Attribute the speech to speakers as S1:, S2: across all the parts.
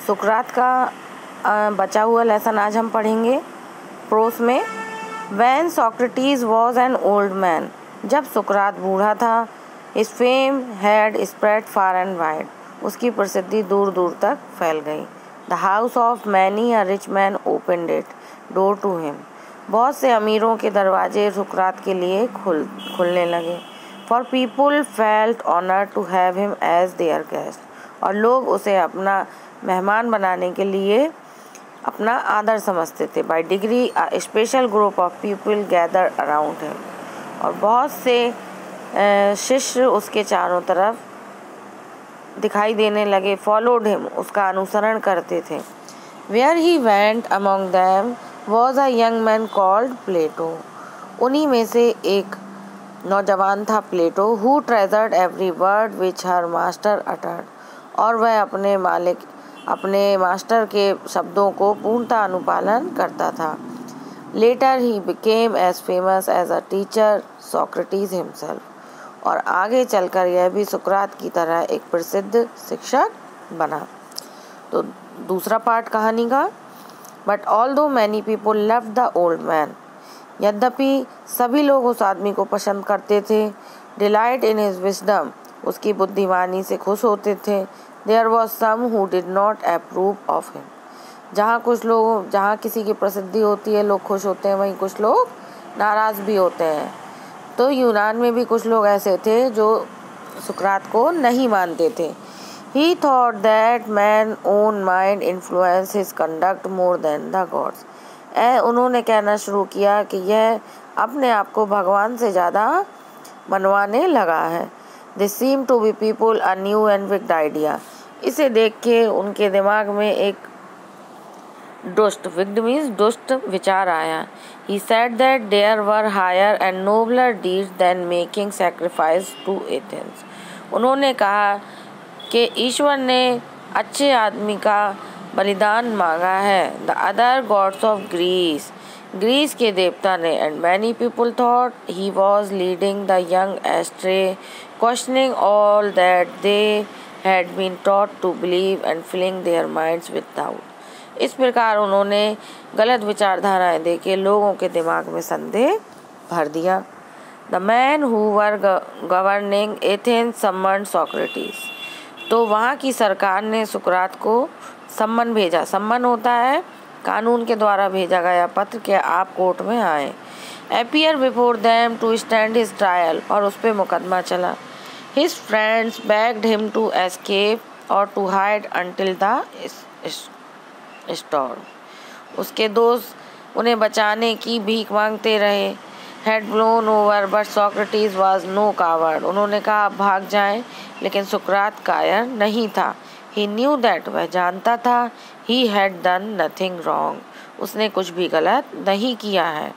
S1: सुकरात का बचा हुआ लेसन आज हम पढ़ेंगे प्रोस में। When Socrates was an old man, जब सुकरात बूढ़ा था, his fame had spread far and wide, उसकी प्रसिद्धि दूर दूर तक फैल गई। The house of many a rich man opened its door to him, बहुत से अमीरों के दरवाजे सुकरात के लिए खुलने लगे। For people felt honored to have him as their guest, और लोग उसे अपना मेहमान बनाने के लिए अपना आदर समझते थे। By degree a special group of people gather around him, और बहुत से शिष्य उसके चारों तरफ दिखाई देने लगे। फॉलोड हिम, उसका अनुसरण करते थे। Where he went among them was a young man called Plato, उन्हीं में से एक नौजवान था Plato. Who treasured every word which her master uttered, और वह अपने मास्टर के शब्दों को पूर्णतः अनुपालन करता था। Later he became as famous as a teacher Socrates himself, और आगे चलकर यह भी सुकरात की तरह एक प्रसिद्ध शिक्षक बना। तो दूसरा पार्ट कहानी का। But although many people loved the old man, यद्यपि सभी लोग उस आदमी को पसंद करते थे। डिलाइट इन हिज विजडम, उसकी बुद्धिमानी से खुश होते थे। There was some who did not approve of him, जहाँ किसी की प्रसिद्धि होती है लोग खुश होते हैं, वहीं कुछ लोग नाराज़ भी होते हैं। तो यूनान में भी कुछ लोग ऐसे थे जो सुकरात को नहीं मानते थे। He thought that man's own mind influenced his conduct more than the gods. उन्होंने कहना शुरू किया कि यह अपने आप को भगवान से ज़्यादा मनवाने लगा है। They seem to be people a new and wicked idea. इसे देख के उनके दिमाग में एक दुष्ट विचार आया। He said that there were higher and nobler deeds than making sacrifice to Athens. उन्होंने कहा कि ईश्वर ने अच्छे आदमी का बलिदान मांगा है। The other gods of Greece, Greece के देवता ने। And many people thought he was leading the young astray, questioning all that they had been taught to believe and filling their minds with doubt. इस प्रकार उन्होंने गलत विचारधाराएं देके लोगों के दिमाग में संदेह भर दिया। The men who were governing Athens summoned Socrates. तो वहाँ की सरकार ने सुकरात को सम्मन भेजा। सम्मन होता है कानून के द्वारा भेजा गया पत्र कि आप कोर्ट में आए। Appear before them to stand his trial, और उस पर मुकदमा चला। His friends begged him to escape or to hide until the storm. उसके दोस्त उन्हें बचाने की भीख मांगते रहे। Had blown over, but Socrates was no coward. उन्होंने कहा आप भाग जाएं, लेकिन सुकरात कायर नहीं था। He knew that, वह जानता था he had done nothing wrong, उसने कुछ भी गलत नहीं किया है।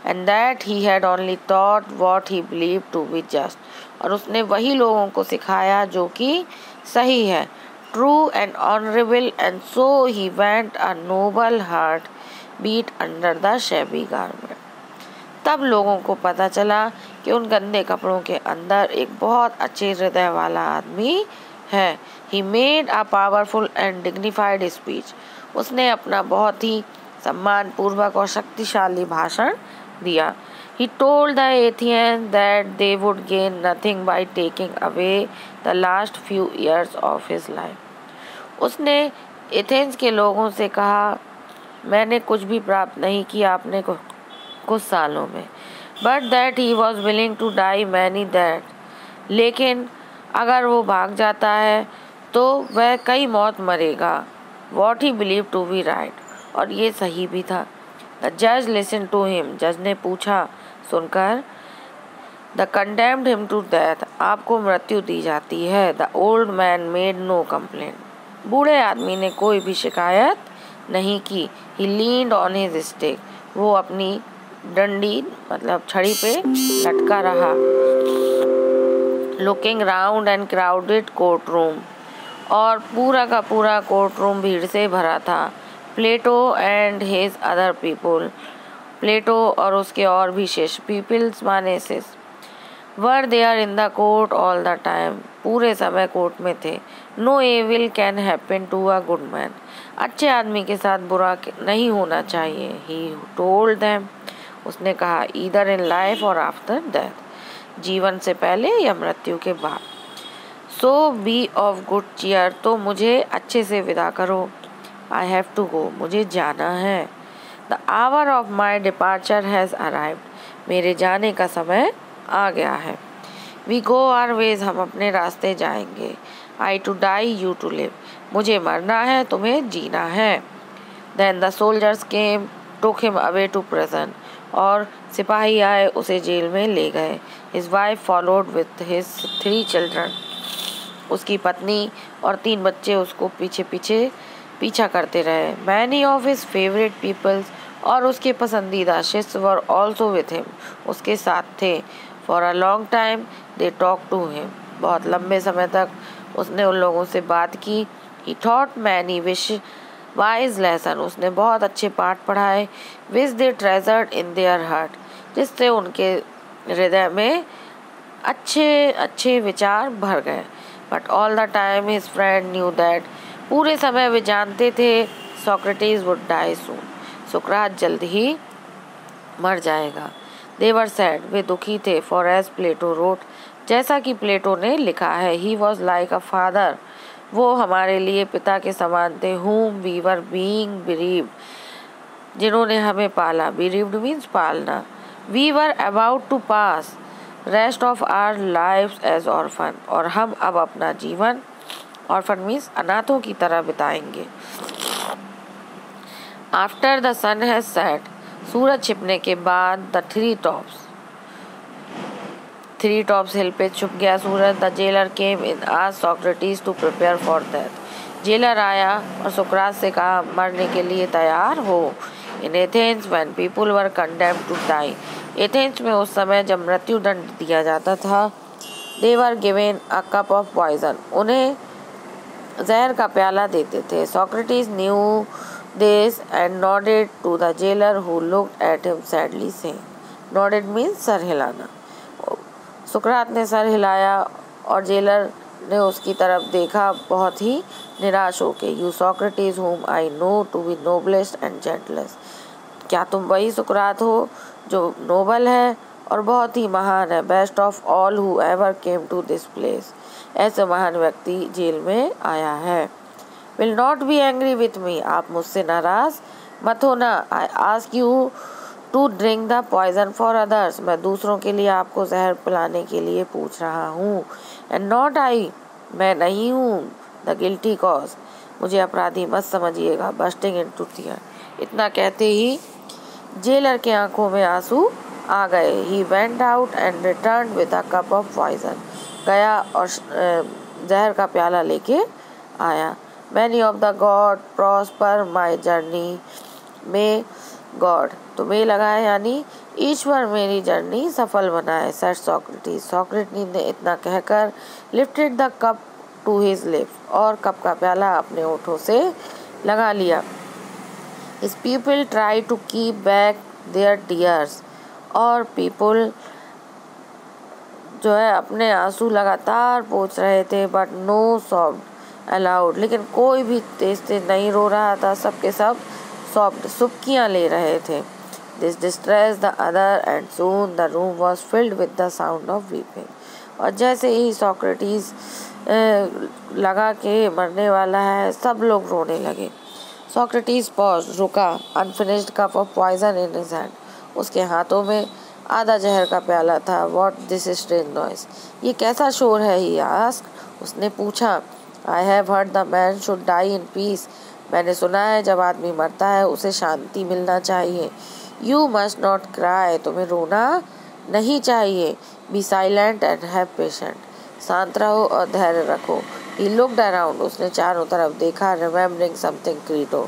S1: And that he had only taught what he believed to be just, और उसने वही लोगों को सिखाया जो कि सही है, true and honorable, and so he went a noble heart beat under the shabby garment. तब लोगों को पता चला कि उन गंदे कपड़ों के अंदर एक बहुत अच्छे हृदय वाला आदमी है। He made a powerful and dignified speech. उसने अपना बहुत ही सम्मान पूर्वक और शक्तिशाली भाषण दिया। He told the Athenians that they would gain nothing by taking away the last few years of his life. उसने एथेंस के लोगों से कहा मैंने कुछ भी प्राप्त नहीं किया अपने कुछ सालों में। But that he was willing to die many that, लेकिन अगर वो भाग जाता है तो वह कई मौत मरेगा। What he believed to be right, और ये सही भी था। The judge listened to him, जज ने पूछा सुनकर। The condemned him to death, आपको मृत्यु दी जाती है। The old man made no complaint, बूढ़े आदमी ने कोई भी शिकायत नहीं की। He leaned on his stick, वो अपनी डंडी मतलब छड़ी पे लटका रहा। Looking round and crowded courtroom, और पूरा का पूरा कोर्ट रूम भीड़ से भरा था। Plato and his other people, Plato और उसके और भी शिष्य, पीपल्स माने शिष्य, were there in the court all the time, पूरे समय कोर्ट में थे। No evil can happen to a good man, अच्छे आदमी के साथ बुरा नहीं होना चाहिए। ही टोल्ड देम, उसने कहा, ईदर इन लाइफ और आफ्टर डेथ, जीवन से पहले या मृत्यु के बाद। सो बी ऑफ गुड चीयर, तो मुझे अच्छे से विदा करो। आई हैव टू गो, मुझे जाना है। The hour of my departure has arrived, मेरे जाने का समय आ गया है। वी गो आवर वेज, हम अपने रास्ते जाएंगे। I to die, you to live, मुझे मरना है, तुम्हें जीना है। Then the soldiers came, took him away to prison, और सिपाही आए, उसे जेल में ले गए। His wife followed with his 3 children, उसकी पत्नी और 3 बच्चे उसको पीछा करते रहे। Many of his favourite peoples, और उसके पसंदीदा शिष्य वर ऑल्सो विथ हिम, उसके साथ थे। For a long time they talk to him, बहुत लंबे समय तक उसने उन लोगों से बात की। ही thought many wish wise lesson, उसने बहुत अच्छे पाठ पढ़ाए। विच दे ट्रेजर्ड इन देयर हार्ट, जिससे उनके हृदय में अच्छे अच्छे विचार भर गए। But all the time his friend knew that, पूरे समय वे जानते थे सोक्रेटिस वुड डाई सून, सुकरात जल्द ही मर जाएगा। दे वर सैड, वे दुखी थे। फॉर एज प्लेटो रोट, जैसा कि प्लेटो ने लिखा है, he was like a father, वो हमारे लिए पिता के समान थे। whom we were being bereaved, जिन्होंने हमें पाला। bereaved means पालना। we were about to pass rest of our lives as orphan, और हम अब अपना जीवन, orphan means अनाथों की तरह बिताएंगे। after the sun has set, सूरज छिपने के बाद, द थ्री टॉप्स हिल पे छुप गया सूरज। द जेलर केम इन आज Socrates to prepare for death, jailer आया और सुकरात से कहा, मरने के लिए तैयार हो। In Athens when people were condemned to die, Athens में उस समय जब मृत्यु दंड दिया जाता था, they were given a cup of poison, उन्हें जहर का प्याला देते थे। Socrates knew this and nodded to the jailer who looked at him sadly saying, nodded means sir हिलाना। सुकरात ने सर हिलाया और जेलर ने उसकी तरफ देखा बहुत ही निराश होके। You Socrates whom I know to be noblest and gentlest, क्या तुम वही सुकरात हो जो नोबल है और बहुत ही महान है। Best of all who ever came to this place, ऐसे महान व्यक्ति जेल में आया है। Will not be angry with me, आप मुझसे नाराज मत होना। I ask you to drink the poison for others, मैं दूसरों के लिए आपको जहर पिलाने के लिए पूछ रहा हूँ। And not I, मैं नहीं हूँ the guilty cause, मुझे अपराधी मत समझिएगा। Bursting into tears, इतना कहते ही जेलर के आंखों में आंसू आ गए। He went out and returned with a cup of poison, गया और जहर का प्याला लेके आया। Many of the God prosper my journey, may God, तुम्हें लगा है यानी ईश्वर मेरी जर्नी सफल बनाए। सेड सोक्रेटिस, सोक्रेटिस ने इतना कहकर lifted the cup to his lips, और कप का प्याला अपने ओठों से लगा लिया। His people try to keep back their tears, और पीपल जो है अपने आंसू लगातार पोंछ रहे थे। बट नो सॉफ्ट अलाउड, लेकिन कोई भी तेज तेज नहीं रो रहा था, सबके सब सॉफ्ट सुबकियाँ ले रहे थे। This distress the other and soon the room was filled with the sound of weeping, और जैसे ही सोक्रेटिस लगा के मरने वाला है, सब लोग रोने लगे। सोक्रेटिस पॉज, रुका। Unfinished cup of poison in his hand, उसके हाथों में आधा जहर का प्याला था। व्हाट दिस स्ट्रेंज नॉइस, ये कैसा शोर है। ही आस्क्ड, उसने पूछा। I have heard the man should die in peace, मैंने सुना है जब आदमी मरता है उसे शांति मिलना चाहिए। You must not cry, तुम्हें रोना नहीं चाहिए। Be silent and have patience, शांत रहो और धैर्य रखो। He looked around, उसने चारों तरफ देखा। Remembering something Crito,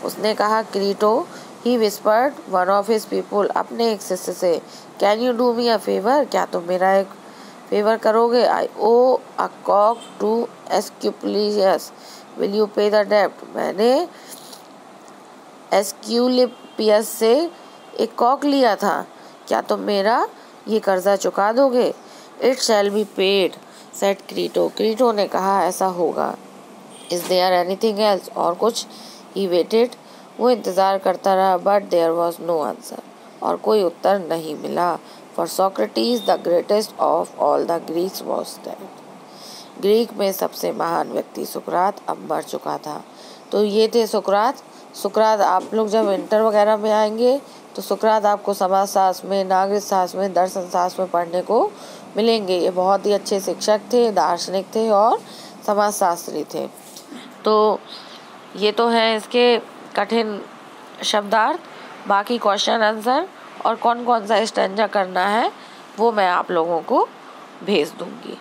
S1: उसने कहा Crito. He whispered one of his people, अपने एक शिष्य से, Can you do me a favor, क्या तुम मेरा एक फेवर करोगे। I owe a cock to Asclepius, will you pay the debt, मैंने एस्क्यूलिपियस से एक कॉक लिया था, क्या तुम मेरा ये कर्जा चुका दोगे। It shall be paid said Crito, Crito ने कहा ऐसा होगा। इज देयर एनीथिंग एल्स, और कुछ? ही वेटेड, वो इंतज़ार करता रहा, but there was no answer, और कोई उत्तर नहीं मिला। For Socrates the greatest of all the Greeks was dead, Greek में सबसे महान व्यक्ति सुकरात अब मर चुका था। तो ये थे सुकरात। सुकरात आप लोग जब इंटर वगैरह में आएंगे तो सुकरात आपको समाजशास्त्र में, नागरिक शास्त्र में, दर्शन शास्त्र में पढ़ने को मिलेंगे। ये बहुत ही अच्छे शिक्षक थे, दार्शनिक थे और समाजशास्त्री थे। तो ये तो है इसके कठिन शब्दार्थ। बाकी क्वेश्चन आंसर और कौन कौन सा स्टैंजा करना है वो मैं आप लोगों को भेज दूंगी।